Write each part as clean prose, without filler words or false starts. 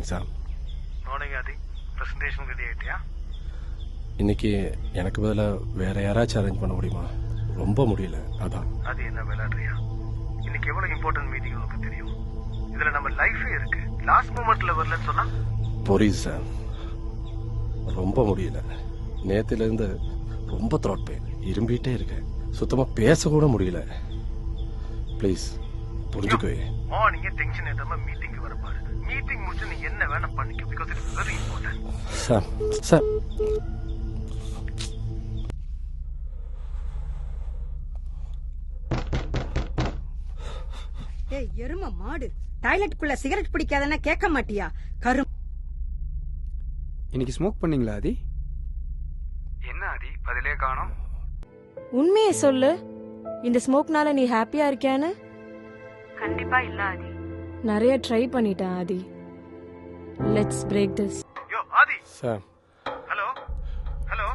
Morning sir. Morning Aadhi. Presentation ready ஆயிட்டியா? இன்னைக்கு எனக்கு பதிலாக வேற யாராச்சும் அரேஞ்ச் பண்ண முடியுமா? ரொம்ப முடியல. அதான். அது என்ன விளையாடுறியா? இன்னைக்கு எவ்வளவு இம்பார்ட்டன்ட் மீட்டிங் உனக்கு தெரியும். இதுல நம்ம லைஃபே இருக்கு. லாஸ்ட் மூமெண்ட்ல வரலன்னு சொன்னா புரியுது சார். ரொம்ப முடியல. நேத்துல இருந்து ரொம்ப த்ரோட் பெயின், இரும்பிட்டே இருக்கேன். சுத்தமா பேச கூட முடியல. ப்ளீஸ் புரிஞ்சுக்கோ. மார்னிங்கே டென்ஷன் ஏத்தாம மீட்டிங்க்கு வர பாரு. மீட்டிங் முடிச்சு நீ என்ன வேணா பண்ணிக்க. Because it's very important. Sir sir ஏய் எரும மாடு, டாய்லெட்டுக்குள்ள சிகரெட் பிடிக்காதன்னா கேட்க மாட்டியா? கரும். இன்னைக்கு ஸ்மோக் பண்ணீங்களா ஆதி? என்ன ஆதி பதிலே காணோம்? உண்மையை சொல்லு. இந்த ஸ்மோக்னால நீ ஹாப்பியா இருக்கியான்னு? கண்டிப்பா இல்ல ஆதி. நிறைய ட்ரை பண்ணிட்டேன் Aadhi. Let's break this. Yo Aadhi. Sir. Hello hello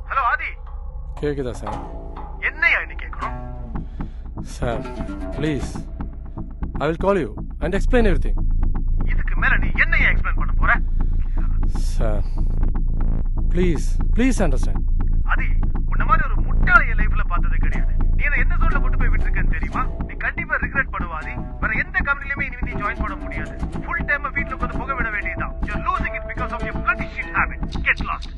hello Aadhi. கேக்குதா சார்? என்னையா நீ கேட்கணும்? Sir please, I will call you and explain everything. இதுக்கு மேல நீ என்னையா எக்ஸ்பிளைன் பண்ண போற? Sir please understand. ஆதி, உன்ன மாதிரி ஒரு முட்டாள என் லைஃப்ல பார்த்தது கிடையாது. நீ என்ன எந்த சோல்ல கொண்டு போய் விட்டுருக்கன்னு தெரியுமா? நீ கண்டிப்பா ரிக்ரெட் பண்ணுவ ஆதி. வேற எந்த கம்பெனிலயுமே இனிமே நீ ஜாயின் பண்ண முடியாது. ஃபுல் டைம் வீட்ல உட்கார்ந்து புக விட வேண்டியதுதான். You are losing it because of your bloody shit habit. Get lost.